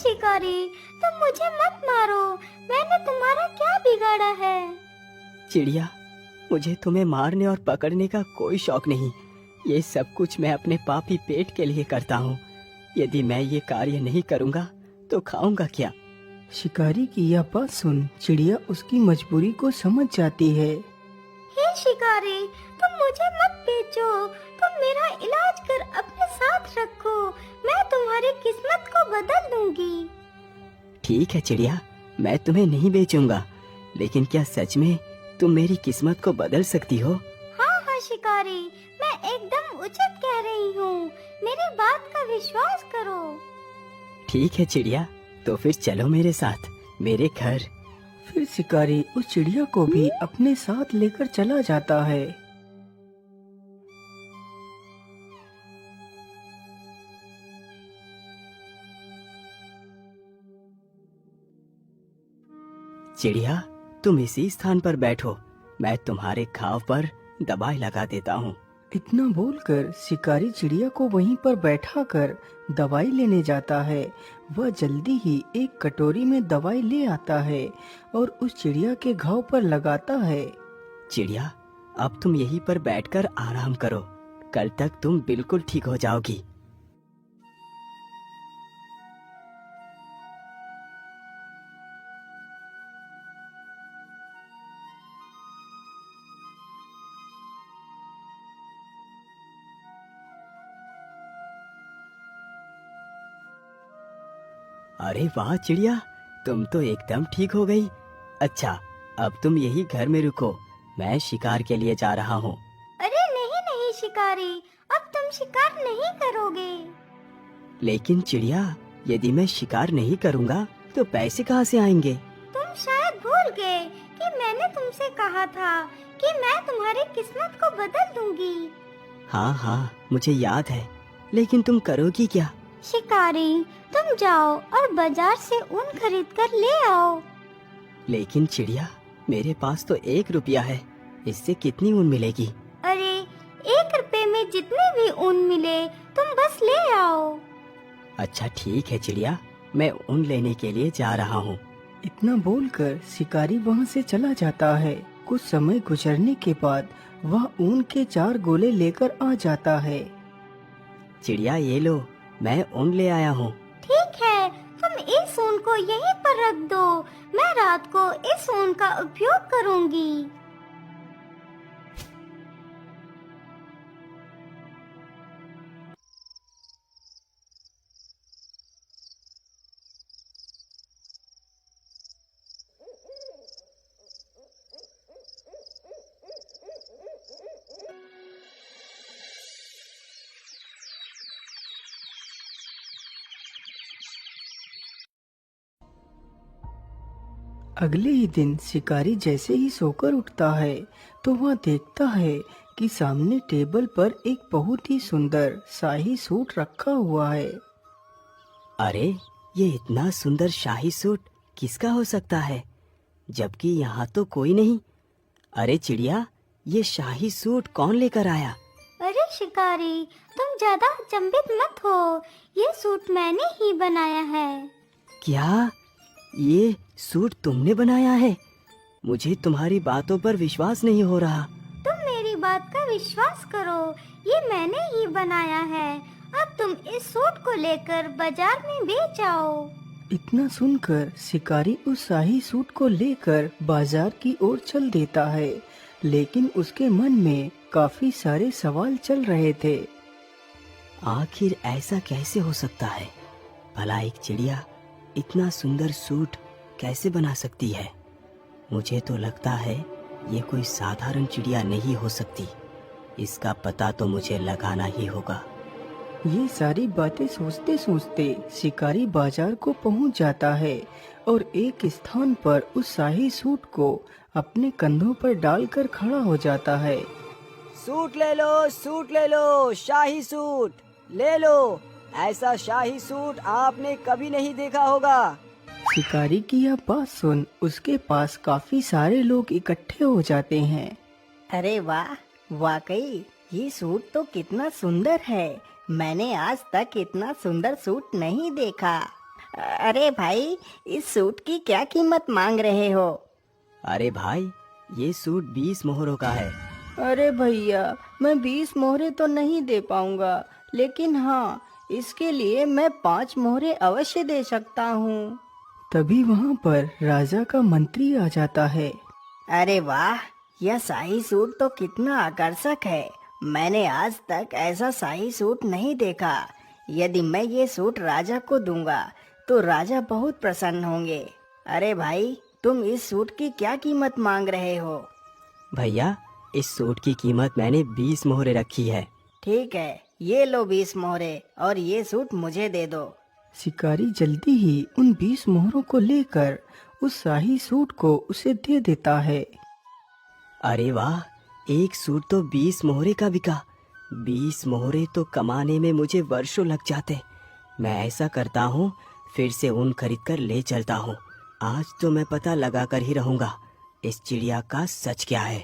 शिकारी, तुम मुझे मत मारो। मैंने तुम्हारा क्या बिगाड़ा है? चिड़िया, मुझे तुम्हें मारने और पकड़ने का कोई शौक नहीं। ये सब कुछ मैं अपने पापी पेट के लिए करता हूँ। यदि मैं ये कार्य नहीं करूँगा तो खाऊंगा क्या? शिकारी की यह बात सुन चिड़िया उसकी मजबूरी को समझ जाती है। हे शिकारी, तुम मुझे मत बेचो। तुम मेरा इलाज कर अपने साथ रखो। मैं तुम्हारी किस्मत को बदल दूंगी। ठीक है चिड़िया, मैं तुम्हें नहीं बेचूंगा, लेकिन क्या सच में तुम मेरी किस्मत को बदल सकती हो? हाँ हाँ शिकारी, मैं एकदम उचित कह रही हूँ। मेरी बात का विश्वास करो। ठीक है चिड़िया, तो फिर चलो मेरे साथ मेरे घर। फिर शिकारी उस चिड़िया को भी अपने साथ लेकर चला जाता है। चिड़िया, तुम इसी स्थान पर बैठो, मैं तुम्हारे घाव पर दवाई लगा देता हूँ। इतना बोलकर शिकारी चिड़िया को वहीं पर बैठा कर दवाई लेने जाता है। वह जल्दी ही एक कटोरी में दवाई ले आता है और उस चिड़िया के घाव पर लगाता है। चिड़िया, अब तुम यहीं पर बैठकर आराम करो, कल तक तुम बिल्कुल ठीक हो जाओगी। अरे वाह चिड़िया, तुम तो एकदम ठीक हो गई। अच्छा, अब तुम यही घर में रुको, मैं शिकार के लिए जा रहा हूँ। अरे नहीं नहीं शिकारी, अब तुम शिकार नहीं करोगे। लेकिन चिड़िया, यदि मैं शिकार नहीं करूँगा तो पैसे कहाँ से आएंगे? तुम शायद भूल गए कि मैंने तुमसे कहा था कि मैं तुम्हारी किस्मत को बदल दूंगी। हाँ हाँ, मुझे याद है, लेकिन तुम करोगी क्या? शिकारी, तुम जाओ और बाजार से ऊन खरीद कर ले आओ। लेकिन चिड़िया, मेरे पास तो 1 रुपया है, इससे कितनी ऊन मिलेगी? अरे 1 रुपए में जितने भी ऊन मिले तुम बस ले आओ। अच्छा ठीक है चिड़िया, मैं ऊन लेने के लिए जा रहा हूँ। इतना बोलकर शिकारी वहां से चला जाता है। कुछ समय गुजरने के बाद वह ऊन के 4 गोले लेकर आ जाता है। चिड़िया ये लो, मैं ऊन ले आया हूँ। ठीक है, तुम इस ऊन को यहीं पर रख दो। मैं रात को इस ऊन का उपयोग करूंगी। अगले ही दिन शिकारी जैसे ही सोकर उठता है तो वह देखता है कि सामने टेबल पर एक बहुत ही सुंदर शाही सूट रखा हुआ है। अरे, ये इतना सुंदर शाही सूट किसका हो सकता है, जबकि यहाँ तो कोई नहीं। अरे चिड़िया, ये शाही सूट कौन लेकर आया? अरे शिकारी, तुम ज्यादा अचंभित मत हो। ये सूट मैंने ही बनाया है। क्या ये सूट तुमने बनाया है? मुझे तुम्हारी बातों पर विश्वास नहीं हो रहा। तुम मेरी बात का विश्वास करो, ये मैंने ही बनाया है। अब तुम इस सूट को लेकर बाजार में बेच आओ। इतना सुनकर शिकारी उस शाही सूट को लेकर बाजार की ओर चल देता है, लेकिन उसके मन में काफी सारे सवाल चल रहे थे। आखिर ऐसा कैसे हो सकता है? भला एक चिड़िया इतना सुंदर सूट कैसे बना सकती है? मुझे तो लगता है ये कोई साधारण चिड़िया नहीं हो सकती। इसका पता तो मुझे लगाना ही होगा। ये सारी बातें सोचते सोचते शिकारी बाजार को पहुंच जाता है और एक स्थान पर उस शाही सूट को अपने कंधों पर डालकर खड़ा हो जाता है। सूट ले लो, सूट ले लो, शाही सूट ले लो। ऐसा शाही सूट आपने कभी नहीं देखा होगा। शिकारी की यह बात सुन उसके पास काफी सारे लोग इकट्ठे हो जाते हैं। अरे वाह, वाकई ये सूट तो कितना सुंदर है। मैंने आज तक इतना सुंदर सूट नहीं देखा। अरे भाई, इस सूट की क्या कीमत मांग रहे हो? अरे भाई, ये सूट 20 मोहरों का है। अरे भैया, मैं 20 मोहरे तो नहीं दे पाऊंगा, लेकिन हाँ, इसके लिए मैं 5 मोहरे अवश्य दे सकता हूँ। तभी वहाँ पर राजा का मंत्री आ जाता है। अरे वाह, यह शाही सूट तो कितना आकर्षक है। मैंने आज तक ऐसा शाही सूट नहीं देखा। यदि मैं ये सूट राजा को दूंगा तो राजा बहुत प्रसन्न होंगे। अरे भाई, तुम इस सूट की क्या कीमत मांग रहे हो? भैया, इस सूट की कीमत मैंने 20 मोहरे रखी है। ठीक है, ये लो 20 मोहरे और ये सूट मुझे दे दो। शिकारी जल्दी ही उन 20 मोहरों को लेकर उस शाही सूट को उसे दे देता है। अरे वाह, एक सूट तो 20 मोहरे का बिका। 20 मोहरे तो कमाने में मुझे वर्षों लग जाते। मैं ऐसा करता हूँ, फिर से ऊन खरीद कर ले चलता हूँ। आज तो मैं पता लगा कर ही रहूंगा इस चिड़िया का सच क्या है।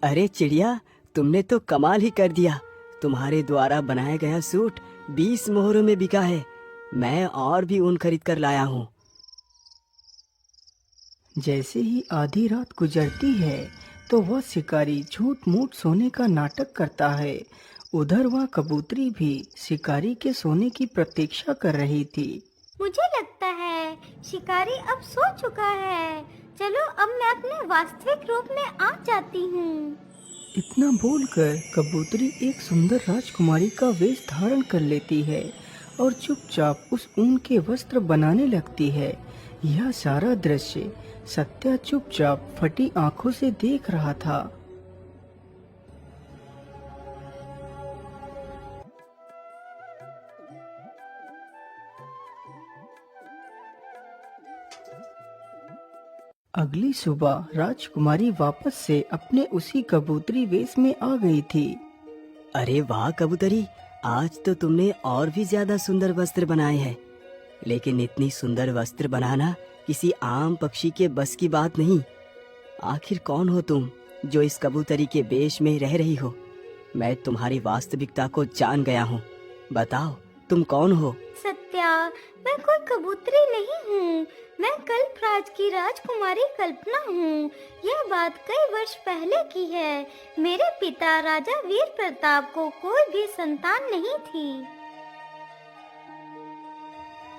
अरे चिड़िया, तुमने तो कमाल ही कर दिया। तुम्हारे द्वारा बनाया गया सूट 20 मोहरों में बिका है। मैं और भी ऊन खरीद कर लाया हूँ। जैसे ही आधी रात गुजरती है तो वह शिकारी झूठ मूठ सोने का नाटक करता है। उधर वह कबूतरी भी शिकारी के सोने की प्रतीक्षा कर रही थी। मुझे लगता है शिकारी अब सो चुका है। चलो अब मैं अपने वास्तविक रूप में आ जाती हूँ। इतना बोलकर कबूतरी एक सुंदर राजकुमारी का वेश धारण कर लेती है और चुपचाप उस ऊन के वस्त्र बनाने लगती है। यह सारा दृश्य सत्या चुपचाप फटी आंखों से देख रहा था। अगली सुबह राजकुमारी वापस से अपने उसी कबूतरी वेश में आ गई थी। अरे वाह कबूतरी, आज तो तुमने और भी ज्यादा सुंदर वस्त्र बनाए हैं। लेकिन इतनी सुंदर वस्त्र बनाना किसी आम पक्षी के बस की बात नहीं। आखिर कौन हो तुम जो इस कबूतरी के वेश में रह रही हो? मैं तुम्हारी वास्तविकता को जान गया हूँ। बताओ, तुम कौन हो? सत्या, मैं कोई कबूतरी नहीं हूँ। मैं कल्पराज की राजकुमारी कल्पना हूँ। यह बात कई वर्ष पहले की है। मेरे पिता राजा वीर प्रताप को कोई भी संतान नहीं थी।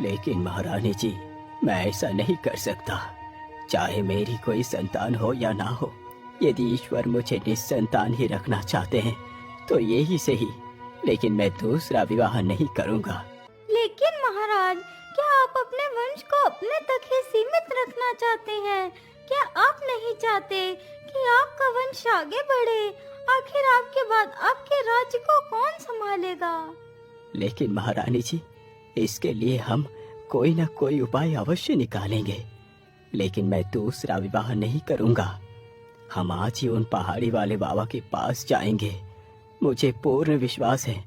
लेकिन महारानी जी, मैं ऐसा नहीं कर सकता। चाहे मेरी कोई संतान हो या ना हो, यदि ईश्वर मुझे निस्संतान ही रखना चाहते हैं तो ये ही सही। लेकिन मैं दूसरा विवाह नहीं करूँगा। लेकिन महाराज, क्या आप अपने वंश को अपने तक ही सीमित रखना चाहते हैं? क्या आप नहीं चाहते कि आपका वंश आगे बढ़े? आखिर आपके बाद आपके राज्य को कौन संभालेगा? लेकिन महारानी जी, इसके लिए हम कोई ना कोई उपाय अवश्य निकालेंगे। लेकिन मैं दूसरा विवाह नहीं करूँगा। हम आज ही उन पहाड़ी वाले बाबा के पास जाएंगे। मुझे पूर्ण विश्वास है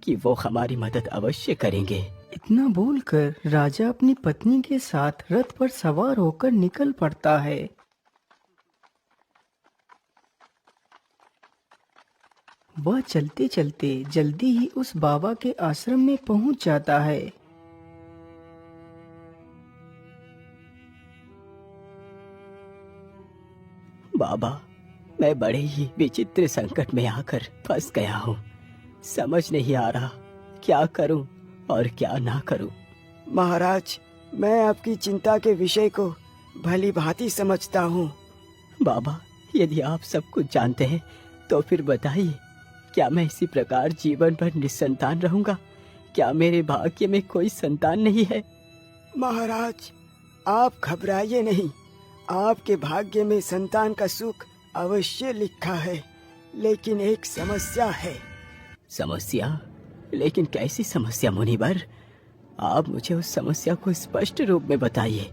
कि वो हमारी मदद अवश्य करेंगे। इतना बोलकर राजा अपनी पत्नी के साथ रथ पर सवार होकर निकल पड़ता है। वह चलते चलते जल्दी ही उस बाबा के आश्रम में पहुंच जाता है। बाबा, मैं बड़े ही विचित्र संकट में आकर फंस गया हूँ। समझ नहीं आ रहा क्या करूँ और क्या ना करूँ। महाराज, मैं आपकी चिंता के विषय को भली भांति समझता हूँ। बाबा, यदि आप सब कुछ जानते हैं तो फिर बताइए, क्या मैं इसी प्रकार जीवन भर निस्संतान रहूंगा? क्या मेरे भाग्य में कोई संतान नहीं है? महाराज, आप घबराइए नहीं। आपके भाग्य में संतान का सुख अवश्य लिखा है, लेकिन एक समस्या है। समस्या? लेकिन कैसी समस्या मुनिवर? आप मुझे उस समस्या को स्पष्ट रूप में बताइए।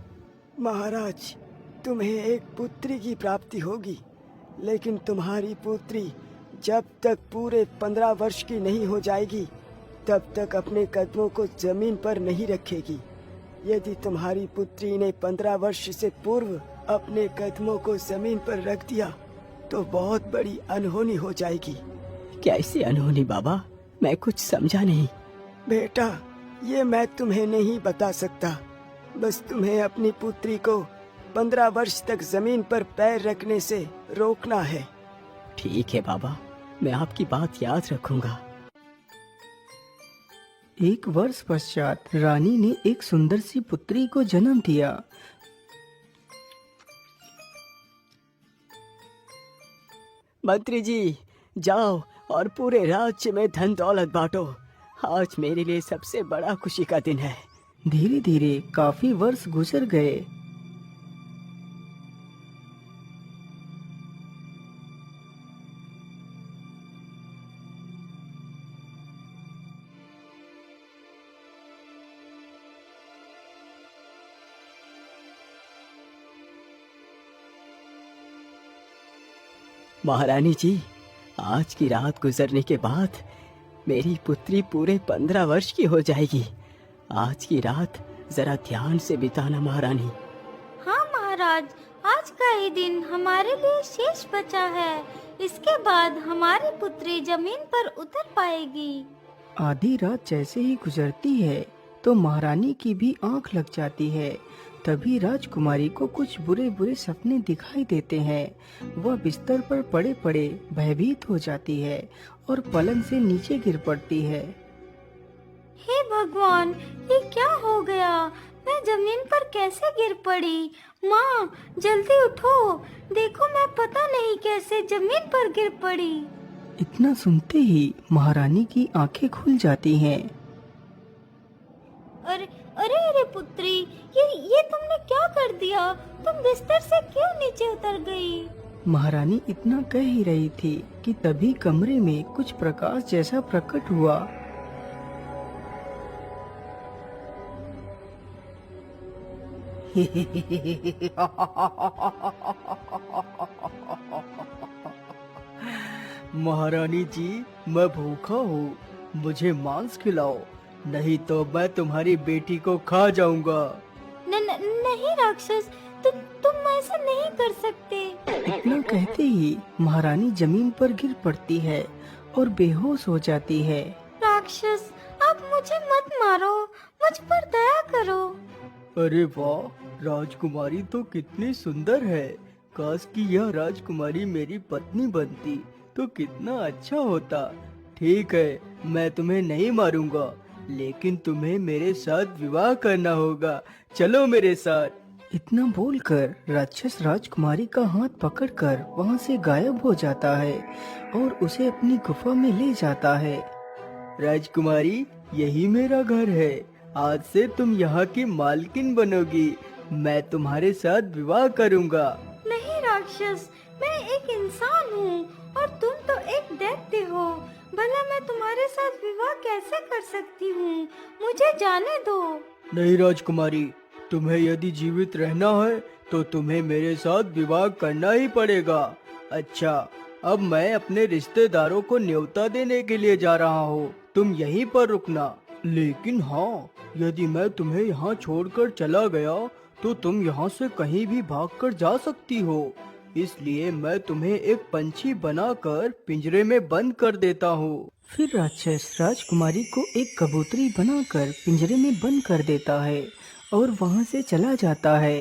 महाराज, तुम्हें एक पुत्री की प्राप्ति होगी, लेकिन तुम्हारी पुत्री जब तक पूरे 15 वर्ष की नहीं हो जाएगी तब तक अपने कदमों को जमीन पर नहीं रखेगी। यदि तुम्हारी पुत्री ने 15 वर्ष से पूर्व अपने कदमों को जमीन पर रख दिया तो बहुत बड़ी अनहोनी हो जाएगी। कैसी अनहोनी बाबा? मैं कुछ समझा नहीं। बेटा, ये मैं तुम्हें नहीं बता सकता। बस तुम्हें अपनी पुत्री को 15 वर्ष तक जमीन पर पैर रखने से रोकना है। ठीक है बाबा, मैं आपकी बात याद रखूंगा। एक वर्ष पश्चात रानी ने एक सुंदर सी पुत्री को जन्म दिया। मंत्री जी, जाओ और पूरे राज्य में धन दौलत बांटो। आज मेरे लिए सबसे बड़ा खुशी का दिन है। धीरे धीरे काफी वर्ष गुजर गए। महारानी जी, आज की रात गुजरने के बाद मेरी पुत्री पूरे 15 वर्ष की हो जाएगी। आज की रात जरा ध्यान से बिताना महारानी। हाँ महाराज, आज का ही दिन हमारे लिए शेष बचा है। इसके बाद हमारी पुत्री जमीन पर उतर पाएगी। आधी रात जैसे ही गुजरती है तो महारानी की भी आंख लग जाती है। तभी राजकुमारी को कुछ बुरे बुरे सपने दिखाई देते हैं। वह बिस्तर पर पड़े पड़े भयभीत हो जाती है और पलंग से नीचे गिर पड़ती है। हे भगवान, ये क्या हो गया? मैं जमीन पर कैसे गिर पड़ी? माँ, जल्दी उठो, देखो मैं पता नहीं कैसे जमीन पर गिर पड़ी। इतना सुनते ही महारानी की आंखें खुल जाती हैं। अरे अरे अरे पुत्री, ये तुमने क्या कर दिया? तुम बिस्तर से क्यों नीचे उतर गई? महारानी इतना कह ही रही थी कि तभी कमरे में कुछ प्रकाश जैसा प्रकट हुआ। महारानी जी, मैं भूखा हूँ, मुझे मांस खिलाओ, नहीं तो मैं तुम्हारी बेटी को खा जाऊंगा। नहीं राक्षस, तुम ऐसा नहीं कर सकते। इतना कहते ही महारानी जमीन पर गिर पड़ती है और बेहोश हो जाती है। राक्षस, आप मुझे मत मारो, मुझ पर दया करो। अरे वाह, राजकुमारी तो कितनी सुंदर है। काश कि यह राजकुमारी मेरी पत्नी बनती तो कितना अच्छा होता। ठीक है, मैं तुम्हें नहीं मारूंगा, लेकिन तुम्हें मेरे साथ विवाह करना होगा। चलो मेरे साथ। इतना बोलकर राक्षस राजकुमारी का हाथ पकड़कर वहाँ से गायब हो जाता है और उसे अपनी गुफा में ले जाता है। राजकुमारी, यही मेरा घर है। आज से तुम यहाँ की मालकिन बनोगी। मैं तुम्हारे साथ विवाह करूँगा। नहीं राक्षस, मैं एक इंसान हूँ और तुम तो एक दैत्य हो। भला मैं तुम्हारे साथ विवाह कैसे कर सकती हूँ? मुझे जाने दो। नहीं राजकुमारी, तुम्हें यदि जीवित रहना है तो तुम्हें मेरे साथ विवाह करना ही पड़ेगा। अच्छा, अब मैं अपने रिश्तेदारों को न्योता देने के लिए जा रहा हूँ, तुम यहीं पर रुकना। लेकिन हाँ, यदि मैं तुम्हें यहाँ छोड़कर चला गया तो तुम यहाँ से कहीं भी भागकर जा सकती हो। इसलिए मैं तुम्हें एक पंछी बनाकर पिंजरे में बंद कर देता हूँ। फिर राक्षस राजकुमारी को एक कबूतरी बनाकर पिंजरे में बंद कर देता है और वहाँ से चला जाता है।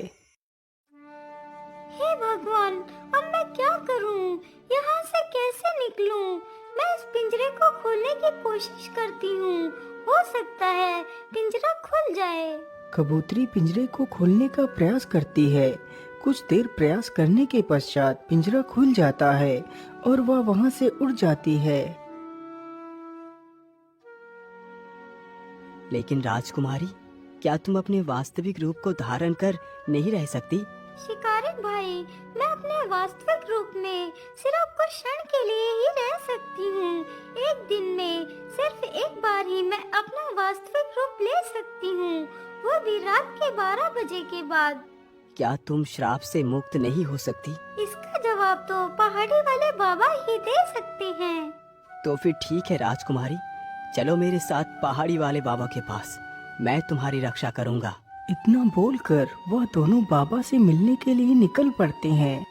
हे भगवान, अब मैं क्या करूँ? यहाँ से कैसे निकलूँ? मैं इस पिंजरे को खोलने की कोशिश करती हूँ, हो सकता है पिंजरा खुल जाए। कबूतरी पिंजरे को खोलने का प्रयास करती है। कुछ देर प्रयास करने के पश्चात पिंजरा खुल जाता है और वह वहाँ से उड़ जाती है। लेकिन राजकुमारी, क्या तुम अपने वास्तविक रूप को धारण कर नहीं रह सकती? शिकारी भाई, मैं अपने वास्तविक रूप में सिर्फ कुछ क्षण के लिए ही रह सकती हूँ। एक दिन में सिर्फ एक बार ही मैं अपना वास्तविक रूप ले सकती हूँ, वो भी रात के 12 बजे के बाद। क्या तुम श्राप से मुक्त नहीं हो सकती? इसका जवाब तो पहाड़ी वाले बाबा ही दे सकते हैं। तो फिर ठीक है राजकुमारी, चलो मेरे साथ पहाड़ी वाले बाबा के पास, मैं तुम्हारी रक्षा करूंगा। इतना बोलकर वह दोनों बाबा से मिलने के लिए निकल पड़ते हैं।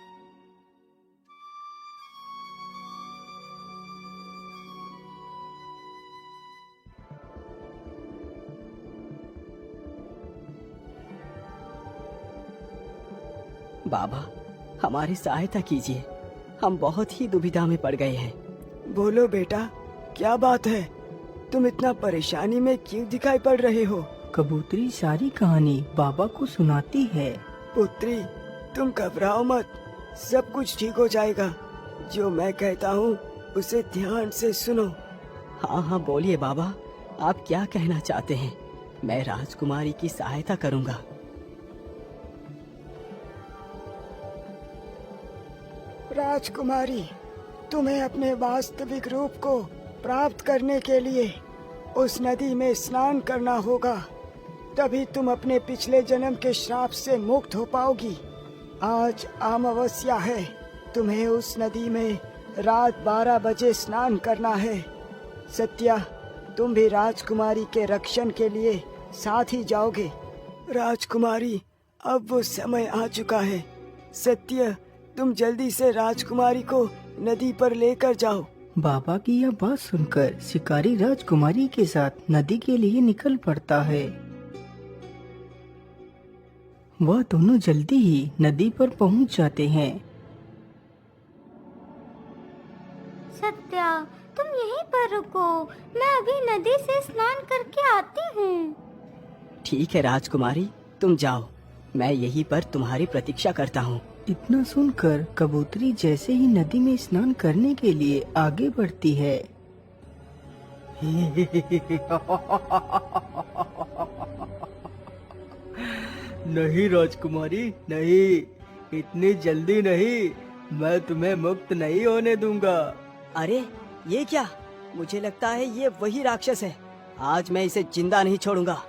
बाबा, हमारी सहायता कीजिए, हम बहुत ही दुविधा में पड़ गए हैं। बोलो बेटा, क्या बात है? तुम इतना परेशानी में क्यों दिखाई पड़ रहे हो? कबूतरी सारी कहानी बाबा को सुनाती है। पुत्री, तुम घबराओ मत, सब कुछ ठीक हो जाएगा। जो मैं कहता हूँ उसे ध्यान से सुनो। हाँ हाँ, बोलिए बाबा, आप क्या कहना चाहते हैं? मैं राजकुमारी की सहायता करूंगा। राजकुमारी, तुम्हें अपने वास्तविक रूप को प्राप्त करने के लिए उस नदी में स्नान करना होगा, तभी तुम अपने पिछले जन्म के श्राप से मुक्त हो पाओगी। आज अमावस्या है, तुम्हें उस नदी में रात 12 बजे स्नान करना है। सत्या, तुम भी राजकुमारी के रक्षण के लिए साथ ही जाओगे। राजकुमारी, अब वो समय आ चुका है। सत्य, तुम जल्दी से राजकुमारी को नदी पर लेकर जाओ। बाबा की यह बात सुनकर शिकारी राजकुमारी के साथ नदी के लिए निकल पड़ता है। वह दोनों जल्दी ही नदी पर पहुंच जाते हैं। सत्या, तुम यहीं पर रुको, मैं अभी नदी से स्नान करके आती हूँ। ठीक है राजकुमारी, तुम जाओ, मैं यहीं पर तुम्हारी प्रतीक्षा करता हूँ। इतना सुनकर कबूतरी जैसे ही नदी में स्नान करने के लिए आगे बढ़ती है। नहीं राजकुमारी, नहीं, इतनी जल्दी नहीं, मैं तुम्हें मुक्त नहीं होने दूंगा। अरे ये क्या? मुझे लगता है ये वही राक्षस है। आज मैं इसे जिंदा नहीं छोड़ूंगा।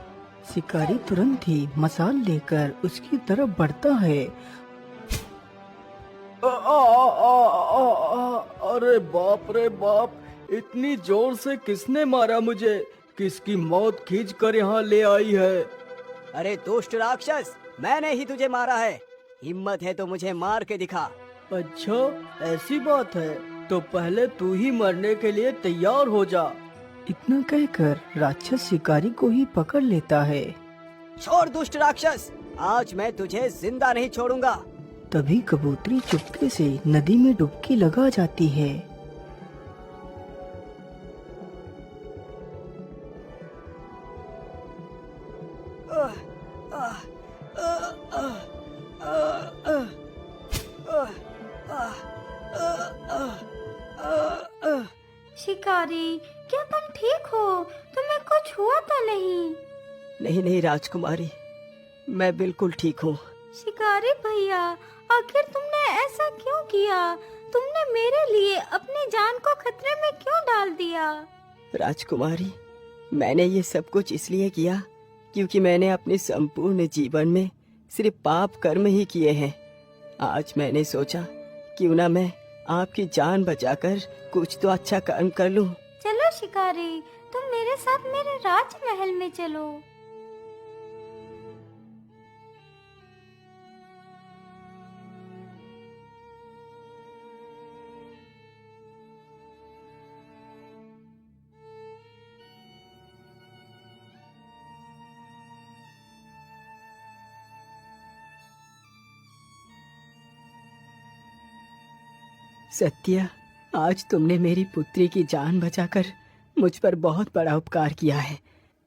शिकारी तुरंत ही मसाल लेकर उसकी तरफ बढ़ता है। अरे बाप रे बाप, इतनी जोर से किसने मारा मुझे? किसकी मौत खींच कर यहाँ ले आई है? अरे दुष्ट राक्षस, मैंने ही तुझे मारा है। हिम्मत है तो मुझे मार के दिखा। अच्छा, ऐसी बात है तो पहले तू ही मरने के लिए तैयार हो जा। इतना कहकर राक्षस शिकारी को ही पकड़ लेता है। छोड़ दुष्ट राक्षस, आज मैं तुझे जिंदा नहीं छोड़ूंगा। तभी कबूतरी चुपके से नदी में डुबकी लगा जाती है। शिकारी, क्या तुम ठीक हो? तुम्हें कुछ हुआ तो नहीं? नहीं नहीं राजकुमारी, मैं बिल्कुल ठीक हूँ। शिकारी भैया, आखिर तुमने ऐसा क्यों किया? तुमने मेरे लिए अपनी जान को खतरे में क्यों डाल दिया? राजकुमारी, मैंने ये सब कुछ इसलिए किया क्योंकि मैंने अपने संपूर्ण जीवन में सिर्फ पाप कर्म ही किए हैं। आज मैंने सोचा क्यों ना मैं आपकी जान बचाकर कुछ तो अच्छा कर्म कर लूं। चलो शिकारी, तुम मेरे साथ मेरे राजमहल में चलो। सत्या, आज तुमने मेरी पुत्री की जान बचाकर मुझ पर बहुत बड़ा उपकार किया है।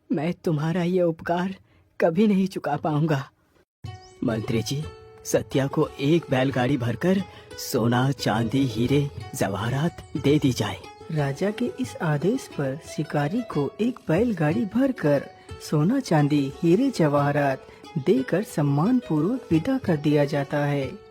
मैं तुम्हारा ये उपकार कभी नहीं चुका पाऊंगा। मंत्री जी, सत्या को एक बैलगाड़ी भरकर सोना, चांदी, हीरे, जवाहरात दे दी जाए। राजा के इस आदेश पर शिकारी को एक बैलगाड़ी भरकर सोना, चांदी, हीरे, जवाहरात देकर सम्मान पूर्वक विदा कर दिया जाता है।